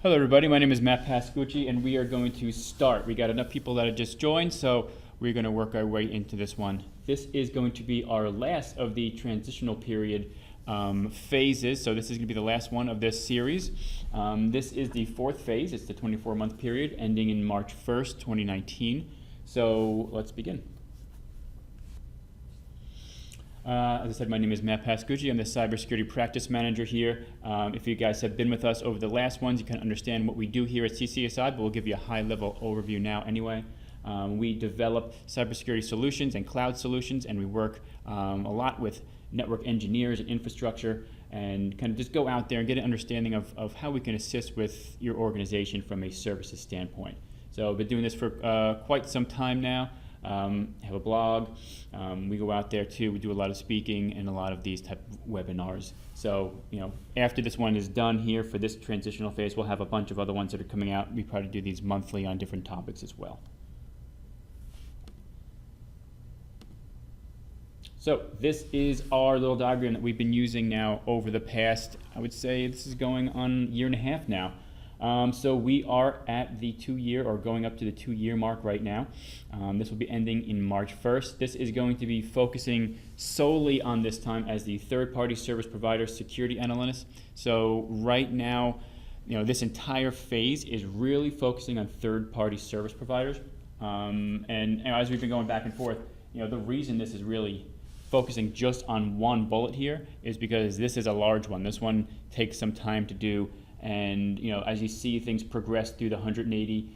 Hello everybody, my name is Matt Pascucci and we are going to start. We got enough people that have just joined, so we're going to work our way into this one. This is going to be our last of the transitional period phases, so this is going to be the last one of this series. This is the fourth phase. It's the 24-month period ending in March 1st, 2019. So let's begin. As I said, my name is Matt Pascucci. I'm the Cybersecurity Practice Manager here. If you guys have been with us over the last ones, you can understand what we do here at CCSI, but we'll give you a high-level overview now anyway. We develop cybersecurity solutions and cloud solutions, and we work a lot with network engineers and infrastructure, and kind of just go out there and get an understanding of how we can assist with your organization from a services standpoint. So I've been doing this for quite some time now. Have a blog. We go out there too. We do a lot of speaking and a lot of these type of webinars. So, after this one is done here for this transitional phase, we'll have a bunch of other ones that are coming out. We probably do these monthly on different topics as well. So this is our little diagram that we've been using now over the past, I would say this is going on a year and a half now. So we are at the 2-year or going up to the 2-year mark right now. This will be ending in March 1st. This is going to be focusing solely on this time as the third-party service provider security analyst. So right now, this entire phase is really focusing on third-party service providers. And as we've been going back and forth, the reason this is really focusing just on one bullet here is because this is a large one. This one takes some time to do. And as you see things progress through the 180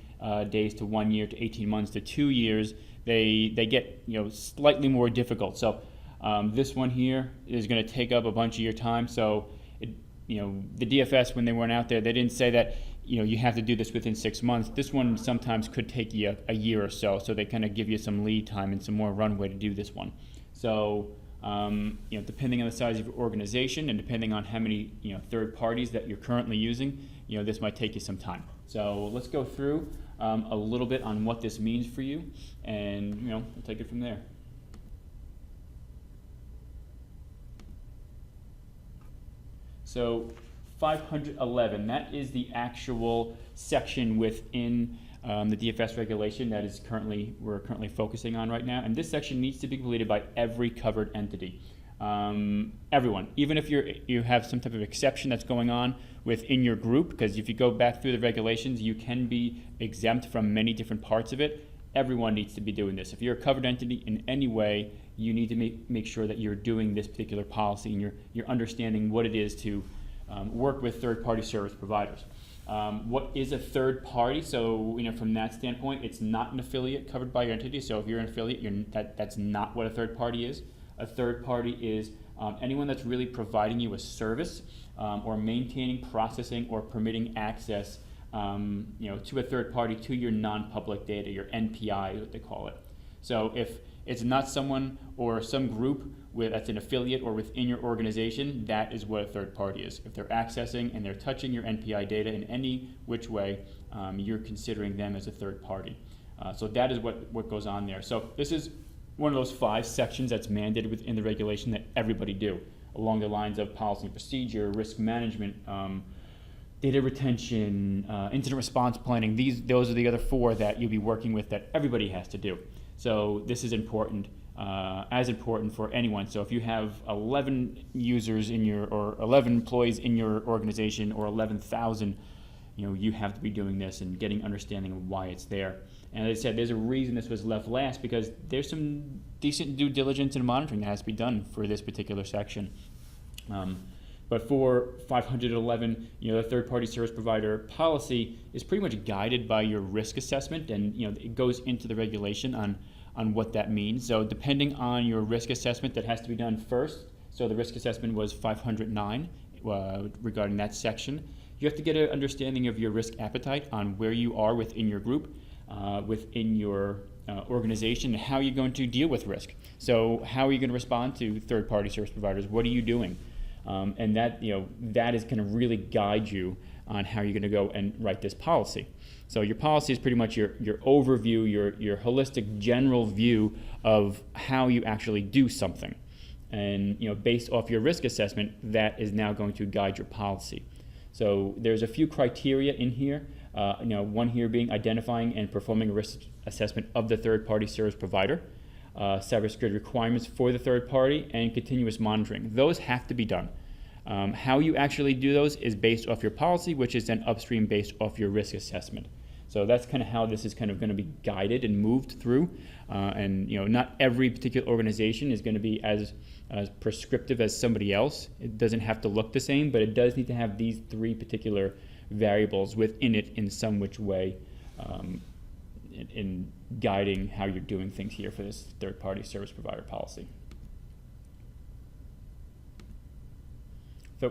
days to 1 year to 18 months to 2 years, they get slightly more difficult. So this one here is going to take up a bunch of your time. So the DFS, when they went out there, they didn't say that you have to do this within 6 months. This one sometimes could take you a year or so. So they kind of give you some lead time and some more runway to do this one. So depending on the size of your organization and depending on how many third parties that you're currently using, this might take you some time. So let's go through a little bit on what this means for you, and we'll take it from there. So 511, that is the actual section within the DFS regulation that is we're currently focusing on right now, and this section needs to be completed by every covered entity. Everyone, even if you have some type of exception that's going on within your group, because if you go back through the regulations, you can be exempt from many different parts of it. Everyone needs to be doing this. If you're a covered entity in any way, you need to make sure that you're doing this particular policy and you're understanding what it is to work with third-party service providers. What is a third party? So, from that standpoint, it's not an affiliate covered by your entity. So if you're an affiliate, that's not what a third party is. A third party is anyone that's really providing you a service or maintaining, processing, or permitting access, to a third party to your non-public data, your NPI is what they call it. So if it's not someone or some group that's an affiliate or within your organization, that is what a third party is. If they're accessing and they're touching your NPI data in any which way, you're considering them as a third party. So that is what goes on there. So this is one of those 5 sections that's mandated within the regulation that everybody do, along the lines of policy and procedure, risk management, data retention, incident response planning. Those are the other 4 that you'll be working with that everybody has to do. So this is important, as important for anyone. So if you have 11 users or 11 employees in your organization, or 11,000, you have to be doing this and getting understanding of why it's there. And as I said, there's a reason this was left last, because there's some decent due diligence and monitoring that has to be done for this particular section. But for 511, the third-party service provider policy is pretty much guided by your risk assessment, and it goes into the regulation on what that means. So depending on your risk assessment, that has to be done first. So the risk assessment was 509 regarding that section. You have to get an understanding of your risk appetite on where you are within your group, within your organization, and how you're going to deal with risk. So how are you going to respond to third-party service providers? What are you doing? And that is going to really guide you on how you're going to go and write this policy. So your policy is pretty much your overview, your holistic general view of how you actually do something. And based off your risk assessment, that is now going to guide your policy. So there's a few criteria in here. One here being identifying and performing a risk assessment of the third-party service provider, cybersecurity requirements for the third party, and continuous monitoring. Those have to be done. How you actually do those is based off your policy, which is then upstream based off your risk assessment. So that's kind of how this is kind of going to be guided and moved through. And not every particular organization is going to be as prescriptive as somebody else. It doesn't have to look the same, but it does need to have these three particular variables within it in some which way in guiding how you're doing things here for this third-party service provider policy.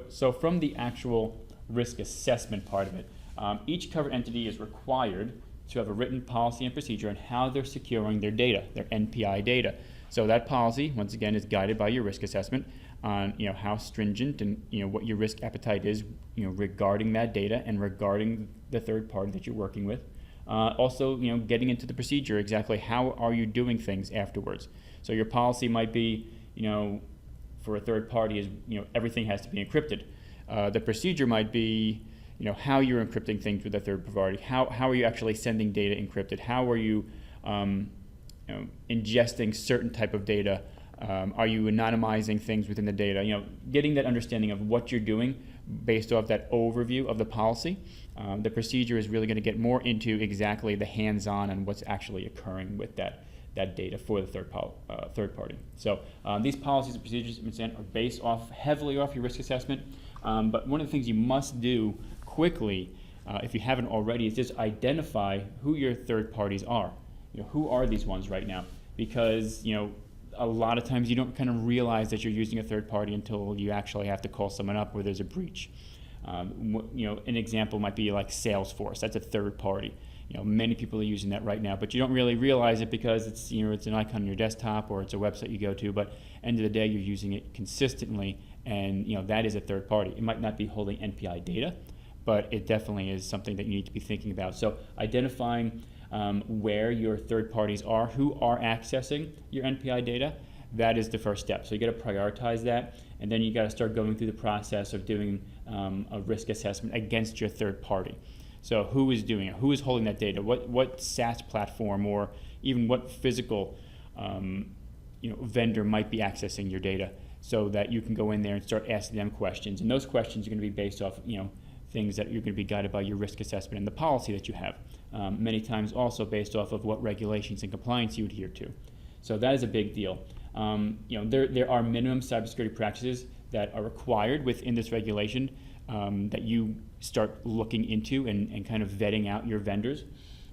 So from the actual risk assessment part of it, each covered entity is required to have a written policy and procedure on how they're securing their data, their NPI data. So that policy, once again, is guided by your risk assessment on how stringent and what your risk appetite is regarding that data and regarding the third party that you're working with. Also, getting into the procedure, exactly how are you doing things afterwards. So your policy might be, for a third party is, everything has to be encrypted. The procedure might be, how you're encrypting things with a third party. How are you actually sending data encrypted? How are you, ingesting certain type of data? Are you anonymizing things within the data? Getting that understanding of what you're doing based off that overview of the policy. The procedure is really going to get more into exactly the hands-on and what's actually occurring with that data for the third party. So these policies and procedures are based heavily off your risk assessment. But one of the things you must do quickly, if you haven't already, is just identify who your third parties are. Who are these ones right now? Because a lot of times you don't kind of realize that you're using a third party until you actually have to call someone up where there's a breach. An example might be like Salesforce. That's a third party. Many people are using that right now, but you don't really realize it because it's it's an icon on your desktop or it's a website you go to. But end of the day, you're using it consistently, and that is a third party. It might not be holding NPI data, but it definitely is something that you need to be thinking about. So identifying where your third parties are, who are accessing your NPI data, that is the first step. So you got to prioritize that, and then you got to start going through the process of doing a risk assessment against your third party. So who is doing it? Who is holding that data? What SaaS platform or even what physical vendor might be accessing your data, so that you can go in there and start asking them questions. And those questions are going to be based off things that you're going to be guided by your risk assessment and the policy that you have. Many times also based off of what regulations and compliance you adhere to. So that is a big deal. There are minimum cybersecurity practices that are required within this regulation that you start looking into and kind of vetting out your vendors.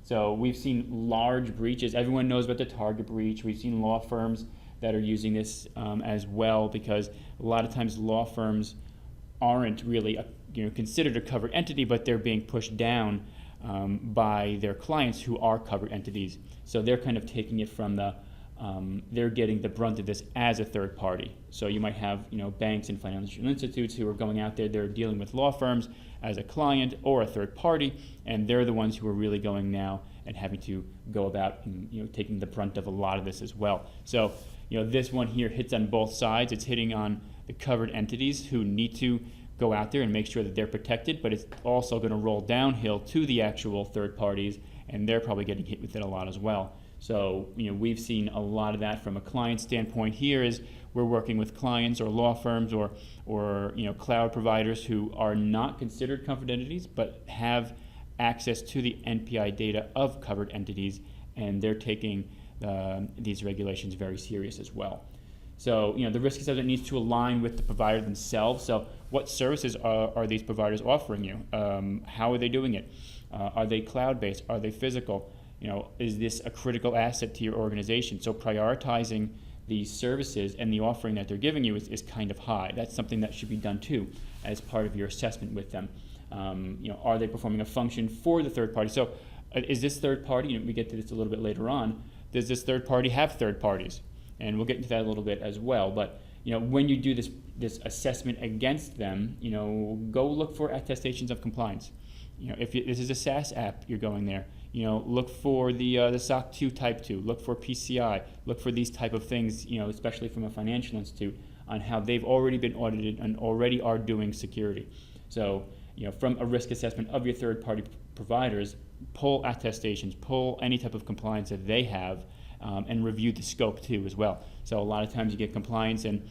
So we've seen large breaches. Everyone knows about the Target breach. We've seen law firms that are using this as well, because a lot of times law firms aren't really considered a covered entity, but they're being pushed down by their clients who are covered entities. So they're kind of taking it from they're getting the brunt of this as a third party. So you might have banks and financial institutes who are going out there, they're dealing with law firms as a client or a third party, and they're the ones who are really going now and having to go about and taking the brunt of a lot of this as well. So this one here hits on both sides. It's hitting on the covered entities who need to go out there and make sure that they're protected, but it's also going to roll downhill to the actual third parties, and they're probably getting hit with it a lot as well. So we've seen a lot of that from a client standpoint. Here is we're working with clients or law firms or cloud providers who are not considered covered entities but have access to the NPI data of covered entities, and they're taking these regulations very serious as well. So the risk assessment needs to align with the provider themselves. So what services are these providers offering you? How are they doing it? Are they cloud-based? Are they physical? Is this a critical asset to your organization? So prioritizing these services and the offering that they're giving you is kind of high. That's something that should be done too as part of your assessment with them. Are they performing a function for the third party? So is this third party, we get to this a little bit later on, does this third party have third parties? And we'll get into that a little bit as well. But when you do this assessment against them, go look for attestations of compliance. If this is a SaaS app, you're going there. Look for the SOC 2 Type 2. Look for PCI. Look for these type of things. Especially from a financial institute, on how they've already been audited and already are doing security. So from a risk assessment of your third-party providers, pull attestations, pull any type of compliance that they have, and review the scope too as well. So a lot of times you get compliance and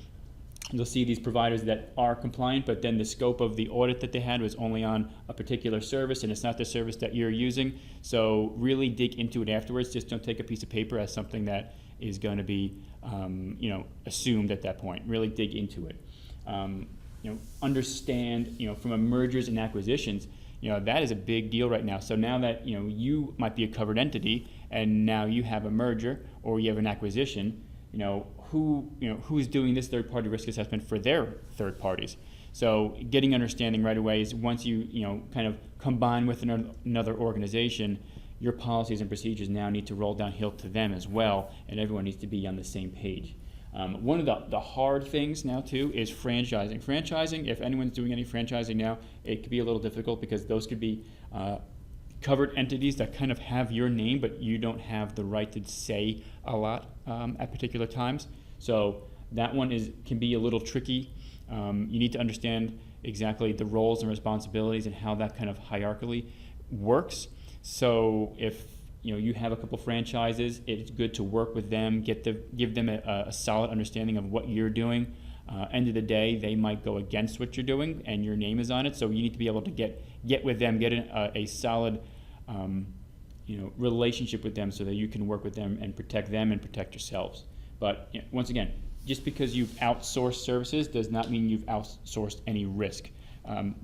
you'll see these providers that are compliant, but then the scope of the audit that they had was only on a particular service, and it's not the service that you're using. So really dig into it afterwards. Just don't take a piece of paper as something that is going to be, assumed at that point. Really dig into it. Understand, from a mergers and acquisitions, that is a big deal right now. So now that, you might be a covered entity and now you have a merger or you have an acquisition, who's doing this third-party risk assessment for their third parties. So getting understanding right away is once you, kind of combine with another organization, your policies and procedures now need to roll downhill to them as well, and everyone needs to be on the same page. One of the hard things now too is franchising. Franchising, if anyone's doing any franchising now, it could be a little difficult because those could be covered entities that kind of have your name, but you don't have the right to say a lot at particular times. So that one can be a little tricky. You need to understand exactly the roles and responsibilities and how that kind of hierarchically works. So if you have a couple franchises, it's good to work with them, give them a solid understanding of what you're doing. End of the day, they might go against what you're doing, and your name is on it. So you need to be able to get with them, get a solid, relationship with them, so that you can work with them and protect yourselves. But once again, just because you've outsourced services does not mean you've outsourced any risk.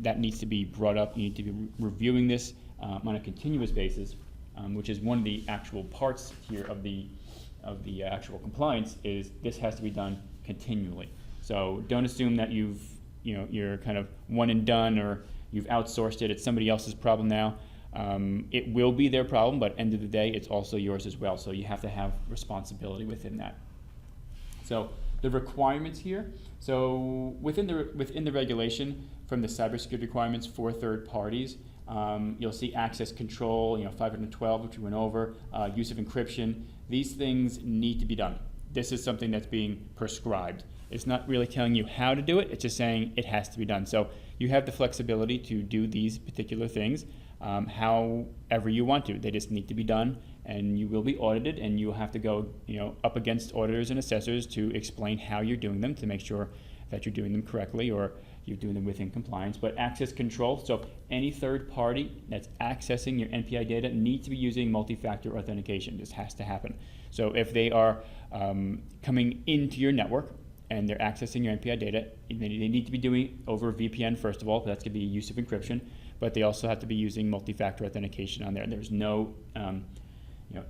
That needs to be brought up. You need to be reviewing this on a continuous basis. Which is one of the actual parts here of the actual compliance, is this has to be done continually. So don't assume that you're kind of one and done, or you've outsourced it. It's somebody else's problem now. It will be their problem, but end of the day, it's also yours as well. So you have to have responsibility within that. So the requirements here. So within the regulation, from the cybersecurity requirements for third parties, you'll see access control, 512, which we went over, use of encryption. These things need to be done. This is something that's being prescribed. It's not really telling you how to do it, it's just saying it has to be done. So you have the flexibility to do these particular things however you want to. They just need to be done, and you will be audited, and you'll have to go up against auditors and assessors to explain how you're doing them, to make sure that you're doing them correctly, or you're doing them within compliance. But access control, so any third party that's accessing your NPI data needs to be using multi-factor authentication. This has to happen. So if they are coming into your network and they're accessing your NPI data, they need to be doing over VPN first of all, that's going to be use of encryption, but they also have to be using multi-factor authentication on there. There's no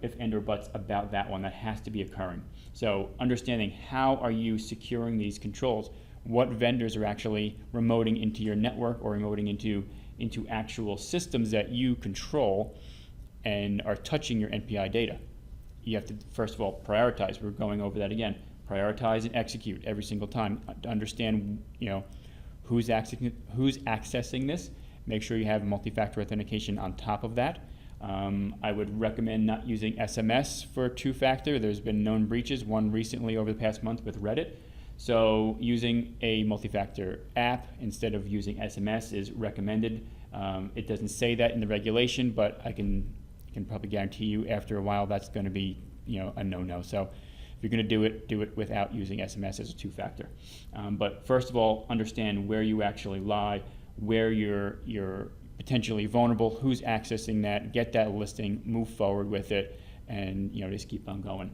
if and or buts about that one. That has to be occurring. So understanding how are you securing these controls, what vendors are actually remoting into your network or remoting into actual systems that you control and are touching your NPI data. You have to, first of all, prioritize. We're going over that again. Prioritize and execute every single time to understand who's accessing this. Make sure you have multi-factor authentication on top of that. I would recommend not using SMS for two-factor. There's been known breaches, one recently over the past month with Reddit. So using a multi-factor app instead of using SMS is recommended. It doesn't say that in the regulation, but I can probably guarantee you after a while that's going to be a no-no. So if you're going to do it without using SMS as a two-factor. But first of all, understand where you actually lie, where you're potentially vulnerable, who's accessing that, get that listing, move forward with it, and just keep on going.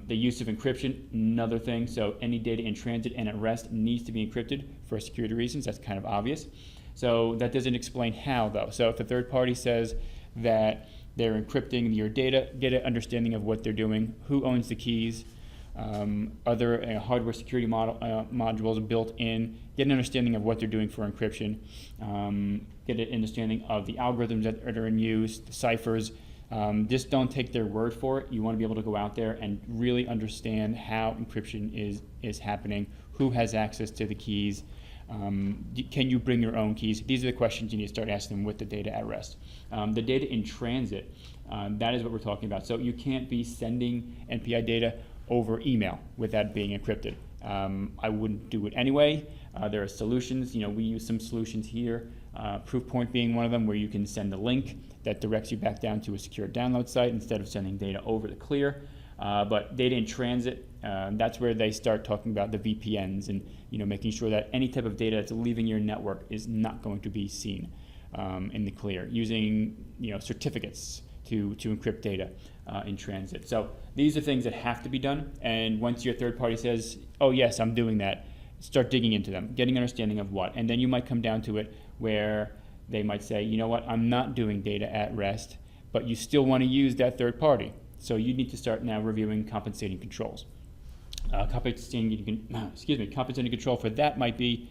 The use of encryption, another thing. So any data in transit and at rest needs to be encrypted for security reasons. That's kind of obvious. So that doesn't explain how, though. So if a third party says that they're encrypting your data, get an understanding of what they're doing, who owns the keys, other hardware security modules built in, get an understanding of what they're doing for encryption, get an understanding of the algorithms that are in use, the ciphers. Just don't take their word for it. You want to be able to go out there and really understand how encryption is happening, who has access to the keys, can you bring your own keys? These are the questions you need to start asking them with the data at rest. The data in transit, that is what we're talking about. So you can't be sending NPI data over email without being encrypted. I wouldn't do it anyway. There are solutions. We use some solutions here Proofpoint being one of them, where you can send a link that directs you back down to a secure download site instead of sending data over the clear. But data in transit, that's where they start talking about the VPNs and making sure that any type of data that's leaving your network is not going to be seen in the clear, using certificates to encrypt data in transit. So these are things that have to be done, and once your third party says, oh yes, I'm doing that, start digging into them, getting an understanding of what, and then you might come down to it where they might say, you know what, I'm not doing data at rest, but you still want to use that third party. So you need to start now reviewing compensating controls. Compensating control for that might be,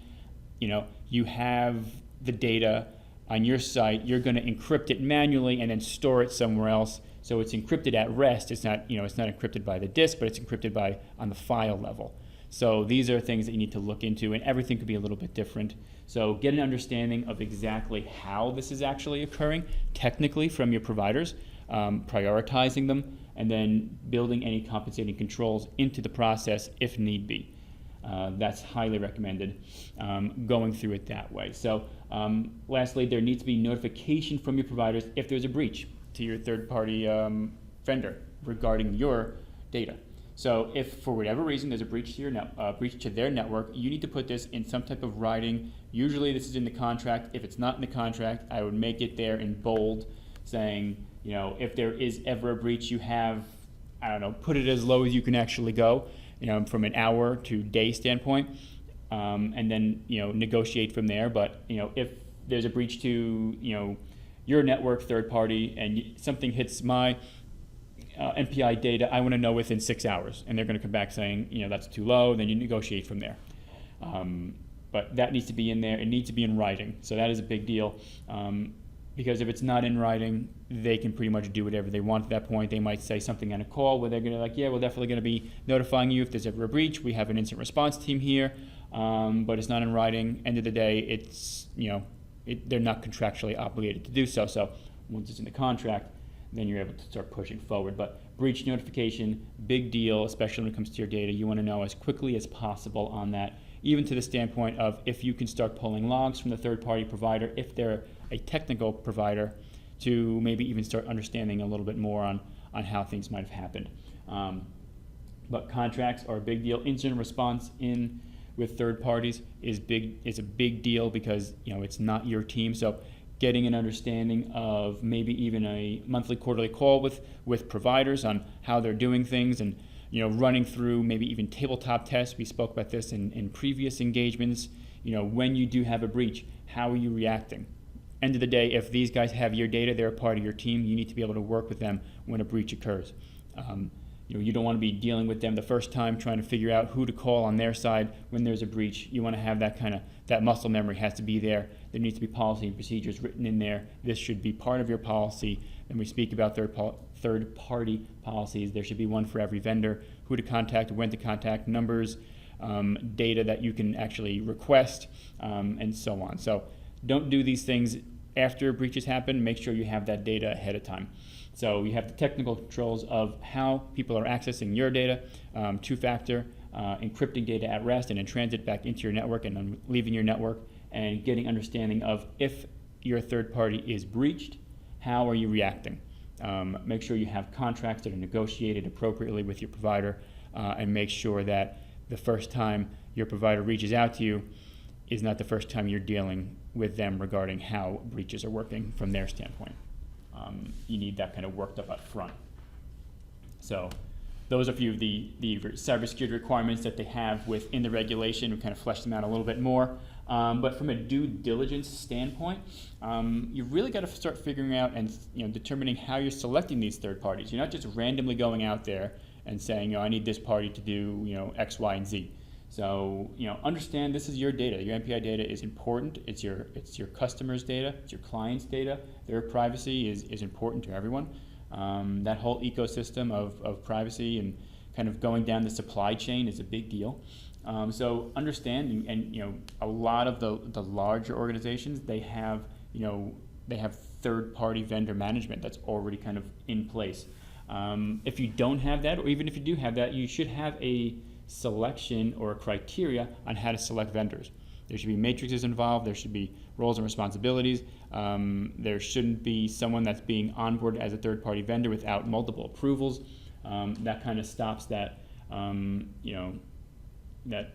you have the data on your site, you're going to encrypt it manually and then store it somewhere else. So it's encrypted at rest. It's not, it's not encrypted by the disk, but it's encrypted on the file level. So these are things that you need to look into, and everything could be a little bit different. So get an understanding of exactly how this is actually occurring technically from your providers, prioritizing them, and then building any compensating controls into the process if need be. That's highly recommended, going through it that way. So lastly, there needs to be notification from your providers if there's a breach to your third-party vendor regarding your data. So if for whatever reason there's a breach to breach to their network, you need to put this in some type of writing. Usually this is in the contract. If it's not in the contract, I would make it there in bold, saying, if there is ever a breach, you have, put it as low as you can actually go, from an hour to day standpoint, and then, negotiate from there. But, if there's a breach to, your network third party and something hits my NPI data, I want to know within 6 hours. And they're going to come back saying, that's too low, then you negotiate from there. But that needs to be in there. It needs to be in writing. So that is a big deal. Because if it's not in writing, they can pretty much do whatever they want at that point. They might say something on a call where they're going to yeah, we're definitely going to be notifying you if there's ever a breach. We have an incident response team here, but it's not in writing. End of the day, it's, they're not contractually obligated to do so. So once it's in the contract, then you're able to start pushing forward. But breach notification, big deal, especially when it comes to your data. You want to know as quickly as possible on that, even to the standpoint of if you can start pulling logs from the third-party provider, if they're a technical provider, to maybe even start understanding a little bit more on how things might have happened. But contracts are a big deal. Incident response with third parties is a big deal because it's not your team. So getting an understanding of maybe even a monthly, quarterly call with providers on how they're doing things, and running through maybe even tabletop tests. We spoke about this in previous engagements. When you do have a breach, how are you reacting? End of the day, if these guys have your data, they're a part of your team, you need to be able to work with them when a breach occurs. You don't want to be dealing with them the first time, trying to figure out who to call on their side when there's a breach. You want to have that muscle memory has to be there. There needs to be policy and procedures written in there. This should be part of your policy. When we speak about third-party policies, there should be one for every vendor: who to contact, when to contact, numbers, data that you can actually request, and so on. So don't do these things after breaches happen. Make sure you have that data ahead of time. So you have the technical controls of how people are accessing your data, two-factor, encrypting data at rest and in transit back into your network and then leaving your network, and getting understanding of if your third party is breached, how are you reacting? Make sure you have contracts that are negotiated appropriately with your provider, and make sure that the first time your provider reaches out to you is not the first time you're dealing with them regarding how breaches are working from their standpoint. You need that kind of worked up front. So those are a few of the cybersecurity requirements that they have within the regulation. We kind of fleshed them out a little bit more. But from a due diligence standpoint, you really got to start figuring out and determining how you're selecting these third parties. You're not just randomly going out there and saying, I need this party to do X, Y, and Z. So understand this is your data. Your MPI data is important. It's your customers' data. It's your clients' data. Their privacy is important to everyone. That whole ecosystem of privacy and kind of going down the supply chain is a big deal. So understand, and a lot of the larger organizations, they have third-party vendor management that's already kind of in place. If you don't have that, or even if you do have that, you should have a selection or a criteria on how to select vendors. There should be matrices involved. There should be roles and responsibilities. There shouldn't be someone that's being onboarded as a third-party vendor without multiple approvals. That kind of stops that, that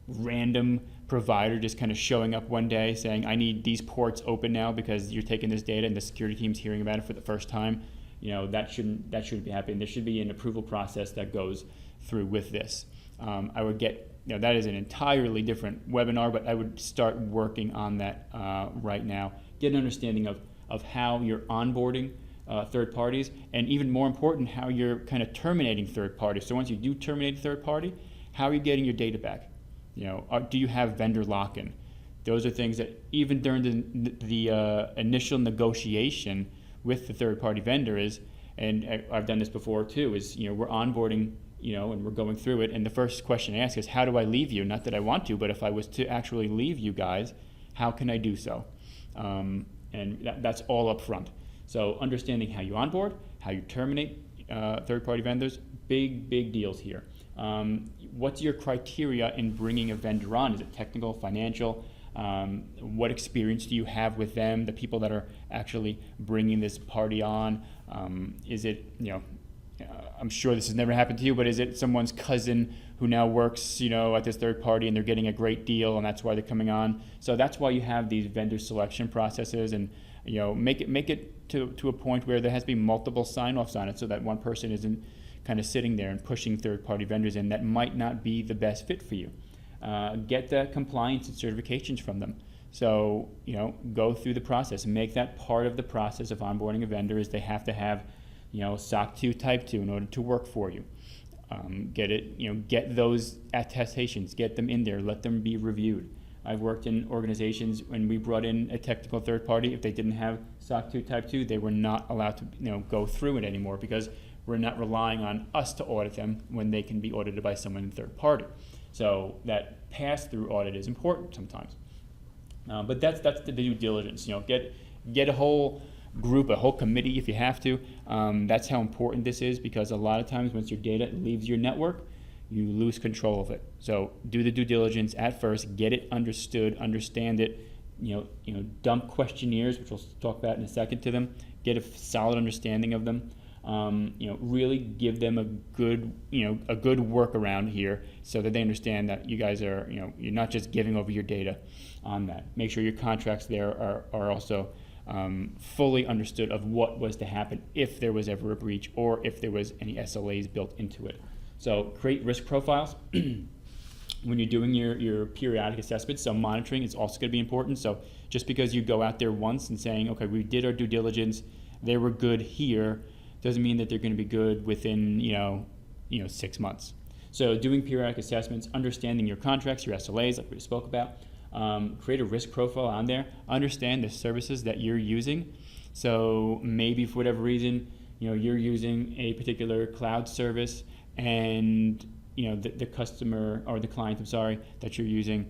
random provider just kind of showing up one day saying, I need these ports open now because you're taking this data and the security team's hearing about it for the first time. That shouldn't be happening. There should be an approval process that goes through with this. I would get, that is an entirely different webinar, but I would start working on that right now. Get an understanding of how you're onboarding third parties, and even more important, how you're kind of terminating third parties. So once you do terminate a third party, how are you getting your data back? Do you have vendor lock-in? Those are things that even during the initial negotiation with the third-party vendor is, and I've done this before too, is we're onboarding, and we're going through it, and the first question I ask is, how do I leave you? Not that I want to, but if I was to actually leave you guys, how can I do so? And that's all up front. So understanding how you onboard, how you terminate third-party vendors, big deals here. What's your criteria in bringing a vendor on? Is it technical, financial? What experience do you have with them, the people that are actually bringing this party on? Is it, I'm sure this has never happened to you, but is it someone's cousin who now works, at this third party and they're getting a great deal and that's why they're coming on? So that's why you have these vendor selection processes, and make it to a point where there has to be multiple sign-offs on it, so that one person isn't kind of sitting there and pushing third-party vendors in that might not be the best fit for you. Get the compliance and certifications from them. So, go through the process and make that part of the process of onboarding a vendor. Is they have to have, SOC 2 Type 2 in order to work for you. Get those attestations, get them in there, let them be reviewed. I've worked in organizations when we brought in a technical third party. If they didn't have SOC 2 Type 2, they were not allowed to, go through it anymore, because we're not relying on us to audit them when they can be audited by someone in third party. So that pass-through audit is important sometimes. But that's the due diligence. Get a whole group, a whole committee if you have to. That's how important this is, because a lot of times once your data leaves your network, you lose control of it. So do the due diligence at first, get it understood, understand it. Dump questionnaires, which we'll talk about in a second, to them. Get a solid understanding of them. Really give them a good workaround here, so that they understand that you guys are, you're not just giving over your data on that. Make sure your contracts there are also fully understood of what was to happen if there was ever a breach, or if there was any SLAs built into it. So create risk profiles when you're doing your periodic assessments. So monitoring is also going to be important. So just because you go out there once and saying, okay, we did our due diligence, they were good here, doesn't mean that they're going to be good within 6 months. So doing periodic assessments, understanding your contracts, your SLAs, like we spoke about, create a risk profile on there, understand the services that you're using. So maybe for whatever reason, you're using a particular cloud service, and the customer or the client, that you're using,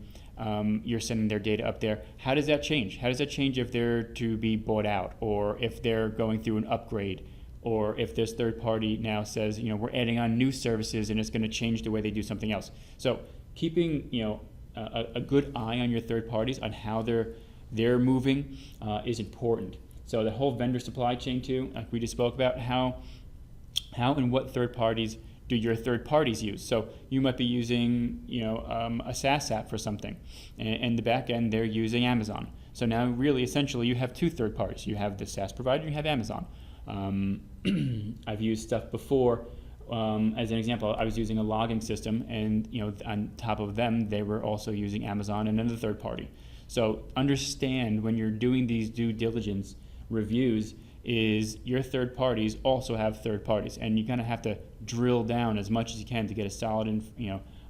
you're sending their data up there. How does that change? How does that change if they're to be bought out, or if they're going through an upgrade? Or if this third party now says, we're adding on new services and it's going to change the way they do something else. So keeping, a good eye on your third parties, on how they're moving, is important. So the whole vendor supply chain too, like we just spoke about, how and what third parties do your third parties use? So you might be using, a SaaS app for something, and the back end they're using Amazon. So now really, essentially, you have two third parties. You have the SaaS provider, and you have Amazon. I've used stuff before. As an example, I was using a logging system, and on top of them, they were also using Amazon and another third party. So understand when you're doing these due diligence reviews, is your third parties also have third parties, and you're going to have to drill down as much as you can to get a solid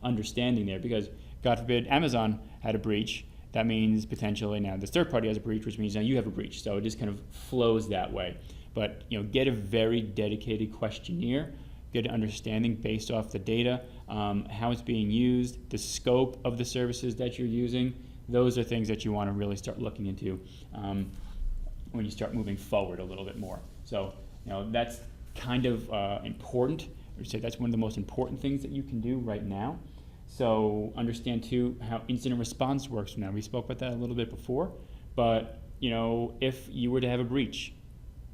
understanding there, because God forbid Amazon had a breach. That means potentially now this third party has a breach, which means now you have a breach. So it just kind of flows that way. But get a very dedicated questionnaire, get an understanding based off the data, how it's being used, the scope of the services that you're using. Those are things that you want to really start looking into when you start moving forward a little bit more. So that's kind of important. I would say that's one of the most important things that you can do right now. So understand too how incident response works now. We spoke about that a little bit before, but if you were to have a breach,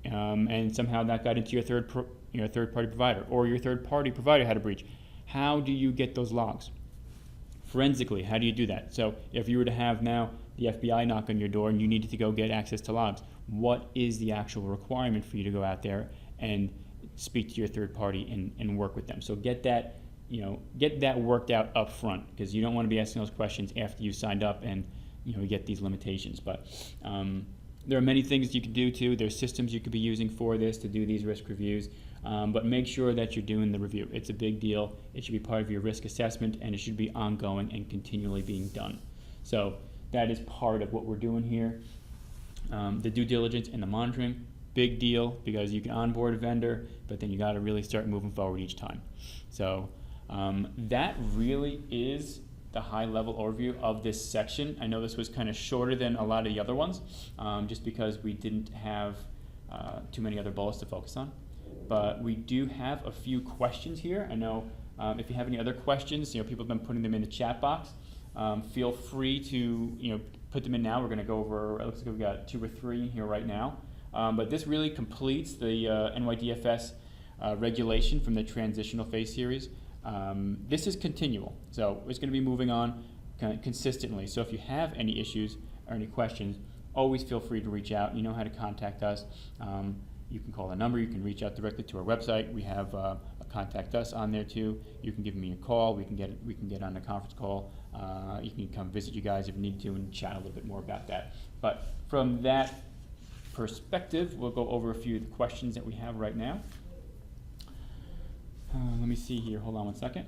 and somehow that got into your third-party provider, or your third-party provider had a breach, how do you get those logs? Forensically, how do you do that? So if you were to have now the FBI knock on your door and you needed to go get access to logs, what is the actual requirement for you to go out there and speak to your third party and work with them? So get that worked out up front, because you don't want to be asking those questions after you signed up and you get these limitations. But there are many things you can do too. There's systems you could be using for this to do these risk reviews, but make sure that you're doing the review. It's a big deal. It should be part of your risk assessment, and it should be ongoing and continually being done. So that is part of what we're doing here. The due diligence and the monitoring, big deal, because you can onboard a vendor, but then you got to really start moving forward each time. So that really is the high-level overview of this section. I know this was kind of shorter than a lot of the other ones, just because we didn't have too many other bullets to focus on. But we do have a few questions here. I know if you have any other questions, people have been putting them in the chat box. Feel free to put them in now. We're going to go over, it looks like we've got 2 or 3 here right now. But this really completes the NYDFS regulation from the transitional phase series. This is continual, so it's going to be moving on consistently. So if you have any issues or any questions, always feel free to reach out. You know how to contact us. You can call the number. You can reach out directly to our website. We have a contact us on there too. You can give me a call. We can get on a conference call. You can come visit you guys if you need to and chat a little bit more about that. But from that perspective, we'll go over a few of the questions that we have right now. Let me see here. Hold on one second.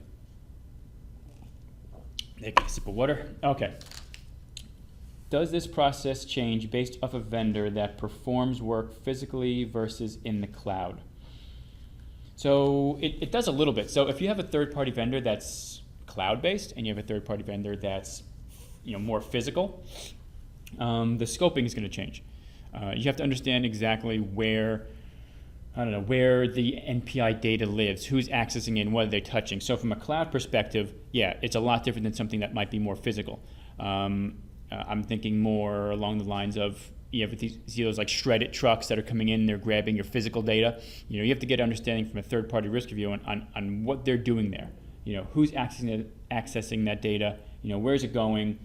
Take a sip of water. Okay. Does this process change based off a vendor that performs work physically versus in the cloud? So it does a little bit. So if you have a third-party vendor that's cloud-based and you have a third-party vendor that's more physical, the scoping is going to change. You have to understand exactly where the NPI data lives, who's accessing it, and what are they touching. So from a cloud perspective, yeah, it's a lot different than something that might be more physical. I'm thinking more along the lines of, see those like shredded trucks that are coming in, they're grabbing your physical data. You have to get understanding from a third-party risk review on what they're doing there. Who's accessing that data, where's it going,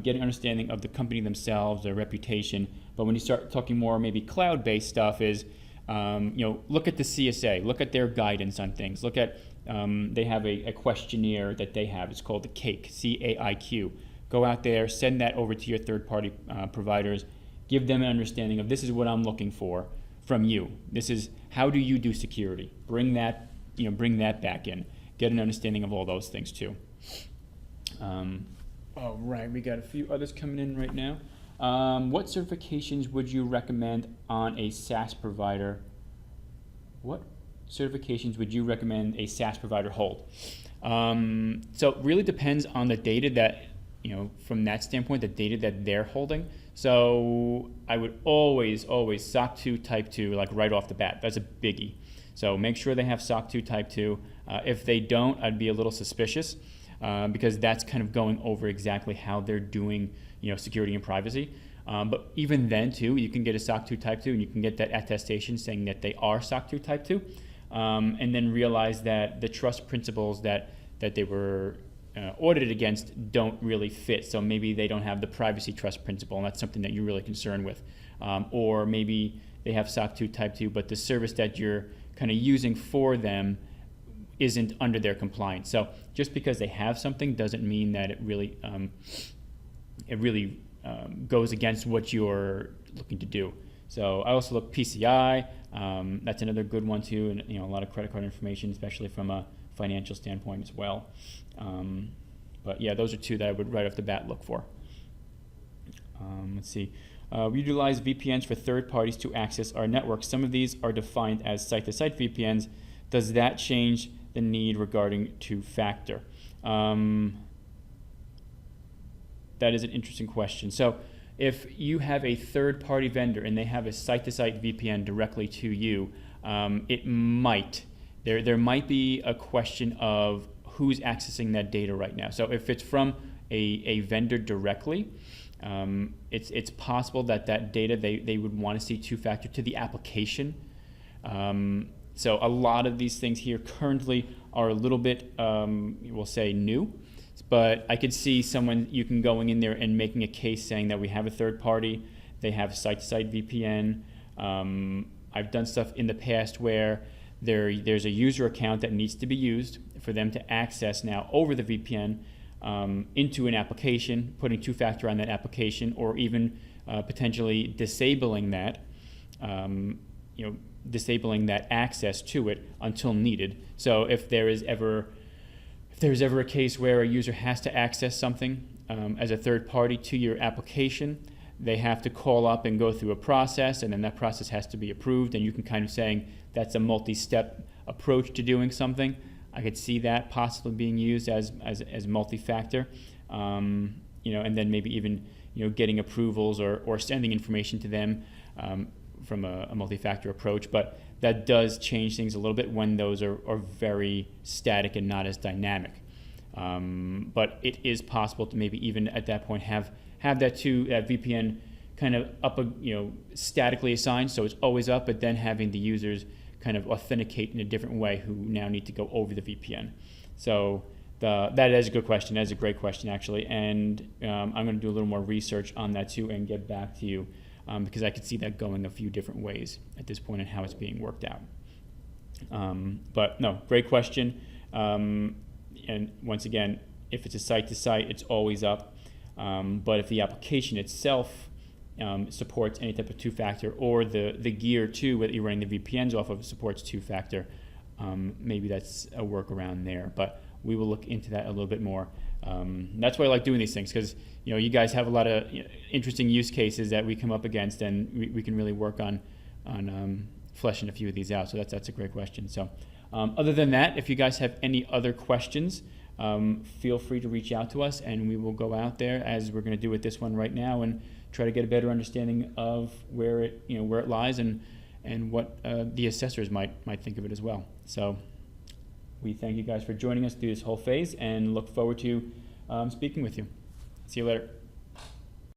get an understanding of the company themselves, their reputation. But when you start talking more maybe cloud-based stuff is, look at the CSA, look at their guidance on things. Look at, they have a questionnaire that they have. It's called the CAIQ, C-A-I-Q. Go out there, send that over to your third-party providers. Give them an understanding of, this is what I'm looking for from you. This is, how do you do security? Bring that back in. Get an understanding of all those things too. All right, we got a few others coming in right now. What certifications would you recommend on a SaaS provider? What certifications would you recommend a SaaS provider hold? So it really depends on the data that, from that standpoint, the data that they're holding. So I would always SOC 2 Type 2, like right off the bat. That's a biggie. So make sure they have SOC 2 Type 2. If they don't, I'd be a little suspicious because that's kind of going over exactly how they're doing security and privacy. But even then too, you can get a SOC 2 Type 2 and you can get that attestation saying that they are SOC 2 Type 2 and then realize that the trust principles that they were audited against don't really fit. So maybe they don't have the privacy trust principle, and that's something that you're really concerned with. Or maybe they have SOC 2 Type 2, but the service that you're kind of using for them isn't under their compliance. So just because they have something doesn't mean that it really goes against what you're looking to do. So I also look PCI. That's another good one too, and a lot of credit card information, especially from a financial standpoint as well. But yeah, those are two that I would right off the bat look for. Let's see. We utilize VPNs for third parties to access our network. Some of these are defined as site-to-site VPNs. Does that change the need regarding two-factor? That is an interesting question. So if you have a third-party vendor and they have a site-to-site VPN directly to you, it might. There might be a question of who's accessing that data right now. So if it's from a vendor directly, it's possible that data they would want to see two-factor to the application. So a lot of these things here currently are a little bit, we'll say, new. But I could see you can going in there and making a case saying that we have a third party, they have site-to-site VPN. I've done stuff in the past where there's a user account that needs to be used for them to access now over the VPN into an application, putting two-factor on that application, or even potentially disabling that, disabling that access to it until needed. So if there's ever a case where a user has to access something as a third party to your application, they have to call up and go through a process, and then that process has to be approved, and you can kind of saying that's a multi-step approach to doing something. I could see that possibly being used as multi-factor, and then maybe even getting approvals or sending information to them from a multi-factor approach. But that does change things a little bit when those are very static and not as dynamic. But it is possible to maybe even at that point have that VPN kind of up, statically assigned, so it's always up, but then having the users kind of authenticate in a different way who now need to go over the VPN. So that is a good question. That is a great question, actually, and I'm going to do a little more research on that too and get back to you because I could see that going a few different ways at this point and how it's being worked out. But no, great question. And once again, if it's a site-to-site, it's always up. But if the application itself supports any type of two-factor, or the gear too that you're running the VPNs off of supports two-factor, maybe that's a workaround there. But we will look into that a little bit more. That's why I like doing these things, because you guys have a lot of interesting use cases that we come up against, and we can really work on fleshing a few of these out. So that's a great question. So other than that, if you guys have any other questions, feel free to reach out to us, and we will go out there, as we're going to do with this one right now, and try to get a better understanding of where it lies and what the assessors might think of it as well. So we thank you guys for joining us through this whole phase and look forward to speaking with you. See you later.